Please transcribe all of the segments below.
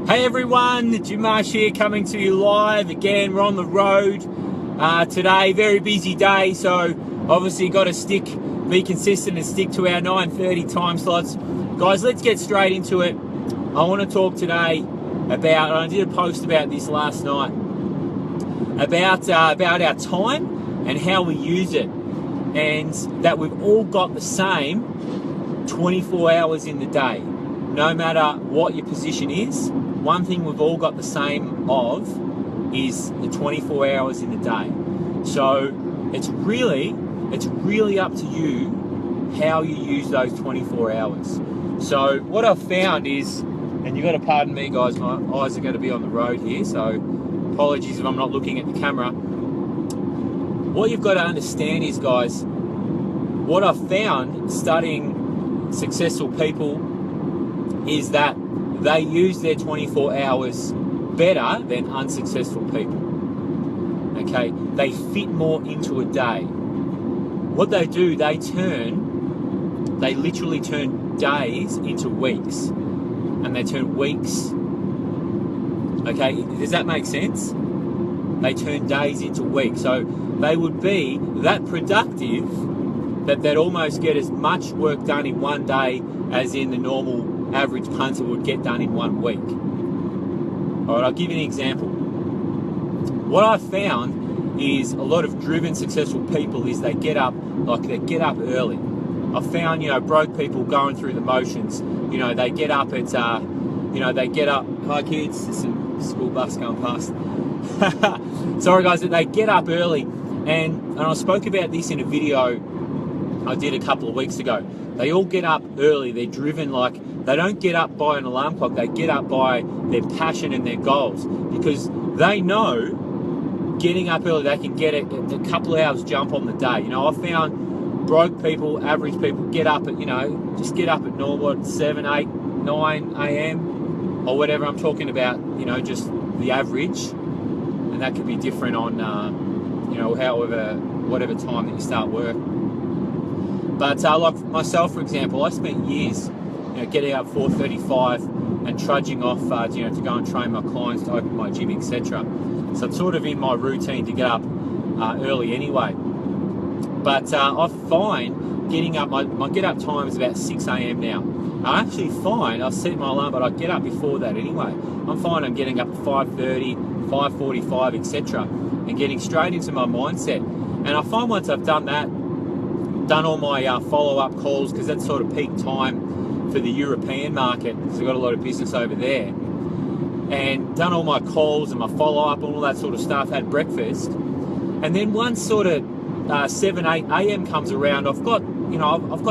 Hey everyone, Jim Marsh here coming to you live again. We're on the road today, very busy day, so obviously got to be consistent and stick to our 9:30 time slots. Guys, let's get straight into it. I want to talk today about, and I did a post about this last night, about our time and how we use it, and that we've all got the same 24 hours in the day. No matter what your position is, one thing we've all got the same of is the 24 hours in the day. So it's really up to you how you use those 24 hours. So what I've found is, and you've got to pardon me guys, my eyes are going to be on the road here, so apologies if I'm not looking at the camera. What you've got to understand is, guys, what I've found studying successful people is that they use their 24 hours better than unsuccessful people. Okay, they fit more into a day. What they do, they literally turn days into weeks, and they turn weeks. Okay, does that make sense? They turn days into weeks. So they would be that productive that they'd almost get as much work done in one day as in the normal average punter would get done in 1 week. All right, I'll give you an example. What I've found is a lot of driven, successful people is they get up early. I've found, broke people going through the motions. They get up at, hi kids, there's some school bus going past. Sorry guys, they get up early, and I spoke about this in a video I did a couple of weeks ago. They all get up early. They're driven, they don't get up by an alarm clock. They get up by their passion and their goals, because they know getting up early, they can get a couple of hours jump on the day. I've found broke people, average people get up at, just get up at normal, 7, 8, 9 a.m. or whatever. I'm talking about, just the average, and that could be different on, whatever time that you start work. But like myself, for example, I spent years, getting up 4:35 and trudging off, to go and train my clients, to open my gym, etc. So it's sort of in my routine to get up early anyway. But I find getting up, my get up time is about 6 a.m. now. I actually find, I'll set my alarm, but I get up before that anyway. I'm finding I'm getting up at 5:30, 5:45, etc. and getting straight into my mindset. And I find once I've done that, done all my follow-up calls, because that's sort of peak time for the European market, because I've got a lot of business over there, and done all my calls and my follow-up and all that sort of stuff, had breakfast, and then once sort of 7, 8 a.m. comes around, I've got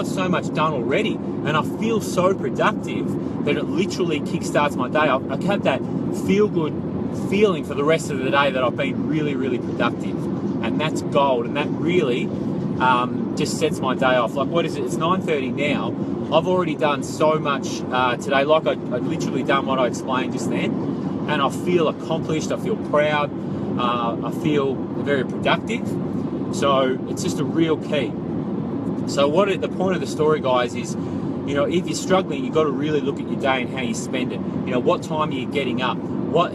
so much done already, and I feel so productive that it literally kickstarts my day. I have that feel-good feeling for the rest of the day that I've been really, really productive, and that's gold, and that really just sets my day off. Like, what is it? It's 9:30 now. I've already done so much today. Like, I've literally done what I explained just then, and I feel accomplished. I feel proud. I feel very productive. So it's just a real key. So the point of the story, guys, is, if you're struggling, you've got to really look at your day and how you spend it. What time are you getting up?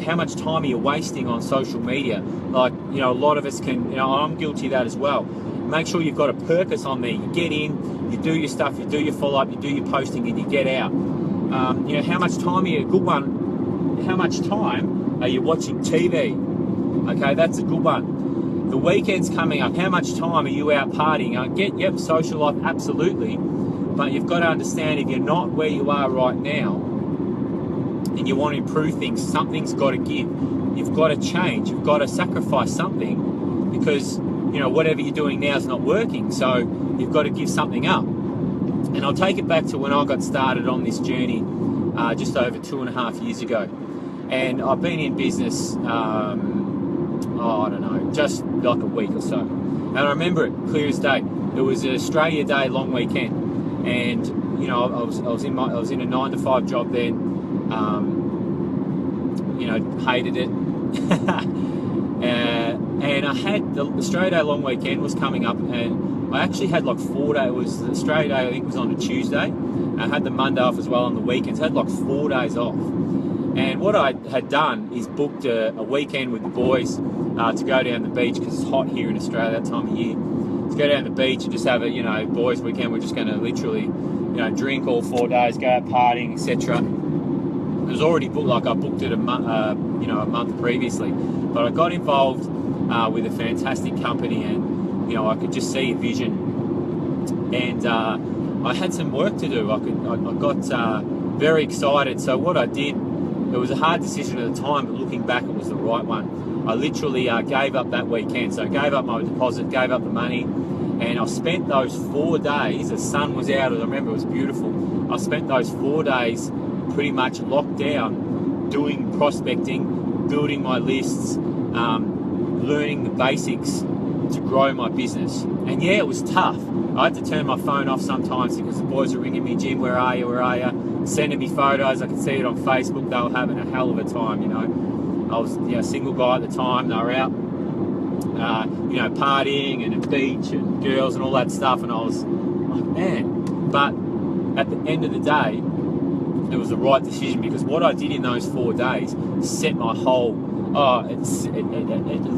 How much time are you wasting on social media? Like, a lot of us can, I'm guilty of that as well. Make sure you've got a purpose on there. You get in, you do your stuff, you do your follow-up, you do your posting, and you get out. How much time are you, a good one, how much time are you watching TV? Okay, that's a good one. The weekend's coming up. How much time are you out partying? Yep, social life, absolutely. But you've got to understand, if you're not where you are right now and you want to improve things, something's got to give. You've got to change. You've got to sacrifice something, because whatever you're doing now is not working. So you've got to give something up. And I'll take it back to when I got started on this journey just over 2.5 years ago. And I've been in business, I don't know, just like a week or so. And I remember it clear as day. It was an Australia Day long weekend. And, I was in a 9-to-5 job then, hated it. And I had the Australia Day long weekend was coming up, and I actually had like 4 days. It was the Australia Day, I think, was on a Tuesday. I had the Monday off as well on the weekends. I had like 4 days off, And what I had done is booked a weekend with the boys to go down the beach, because it's hot here in Australia that time of year. To go down the beach and just have a boys weekend. We're just going to literally drink all 4 days, go out partying, etc. It was already booked, like I booked it a month previously, but I got involved with a fantastic company, and I could just see a vision, and I had some work to do. I got very excited. So what I did, it was a hard decision at the time, but looking back, it was the right one. I literally gave up that weekend. So I gave up my deposit, gave up the money, and I spent those 4 days. The sun was out, I remember it was beautiful. I spent those 4 days pretty much locked down, doing prospecting, building my lists, learning the basics to grow my business. And yeah, it was tough. I had to turn my phone off sometimes because the boys were ringing me, Jim, where are you, where are you? Sending me photos. I could see it on Facebook. They were having a hell of a time, I was a single guy at the time. They were out, partying and at the beach and girls and all that stuff. And I was like, man. But at the end of the day, it was the right decision, because what I did in those 4 days set my whole,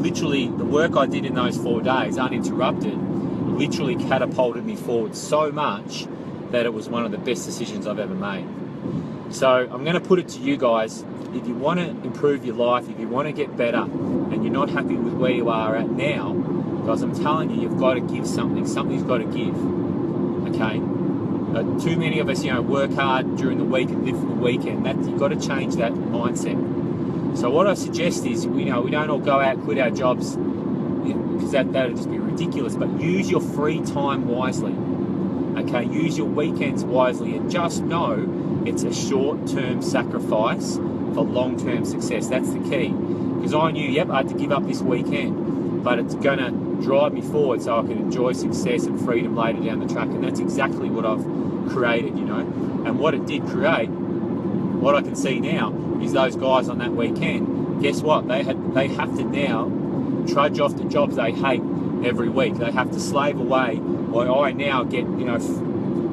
literally, the work I did in those 4 days, uninterrupted, literally catapulted me forward so much that it was one of the best decisions I've ever made. So I'm going to put it to you guys, if you want to improve your life, if you want to get better, and you're not happy with where you are at now, guys, I'm telling you, you've got to give something. Something's got to give, okay? Too many of us, work hard during the week and live for the weekend. You've got to change that mindset. So what I suggest is, we don't all go out and quit our jobs, because that would just be ridiculous. But use your free time wisely. Okay, use your weekends wisely, and just know it's a short-term sacrifice for long-term success. That's the key. Because I knew, I had to give up this weekend, but it's going to drive me forward so I can enjoy success and freedom later down the track. And that's exactly what I've created, And what it did create, what I can see now, is those guys on that weekend, guess what? They have to now trudge off to jobs they hate every week. They have to slave away, while I now get,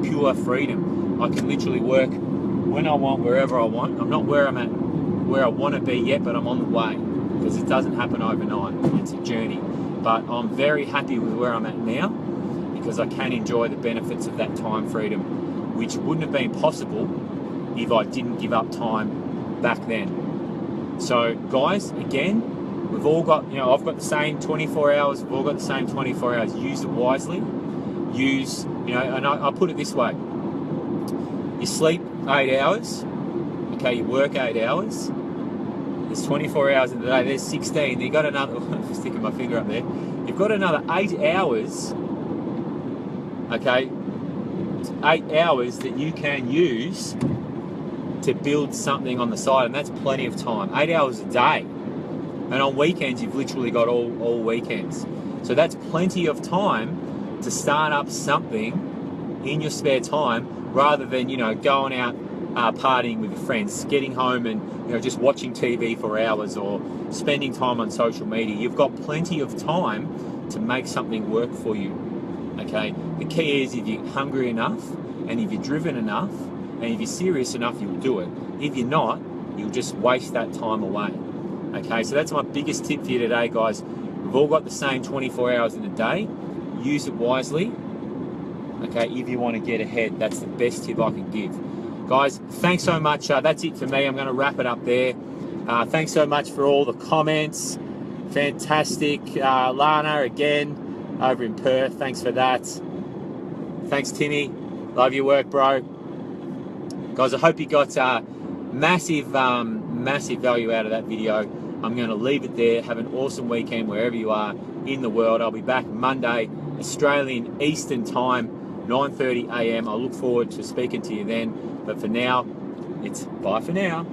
pure freedom. I can literally work when I want, wherever I want. I'm not where I'm at, where I want to be yet, but I'm on the way, because it doesn't happen overnight. It's a journey. But I'm very happy with where I'm at now, because I can enjoy the benefits of that time freedom, which wouldn't have been possible if I didn't give up time back then. So guys, again, we've all got, I've got the same 24 hours, we've all got the same 24 hours. Use it wisely. Use, and I put it this way. You sleep 8 hours, okay, you work 8 hours, there's 24 hours in the day, there's 16, you've got another, I'm sticking my finger up there, you've got another 8 hours, okay, 8 hours that you can use to build something on the side, and that's plenty of time. 8 hours a day, and on weekends you've literally got all weekends, so that's plenty of time to start up something in your spare time, rather than going out partying with your friends, getting home and just watching TV for hours, or spending time on social media. You've got plenty of time to make something work for you. Okay, the key is, if you're hungry enough, and if you're driven enough, and if you're serious enough, you'll do it. If you're not, you'll just waste that time away. Okay, so that's my biggest tip for you today, guys. We've all got the same 24 hours in a day. Use it wisely. Okay, if you want to get ahead, that's the best tip I can give. Guys, thanks so much. That's it for me. I'm going to wrap it up there. Thanks so much for all the comments. Fantastic. Lana, again, over in Perth. Thanks for that. Thanks, Timmy. Love your work, bro. Guys, I hope you got massive value out of that video. I'm going to leave it there. Have an awesome weekend wherever you are in the world. I'll be back Monday, Australian Eastern Time, 9:30 a.m. I look forward to speaking to you then. But for now, it's bye for now.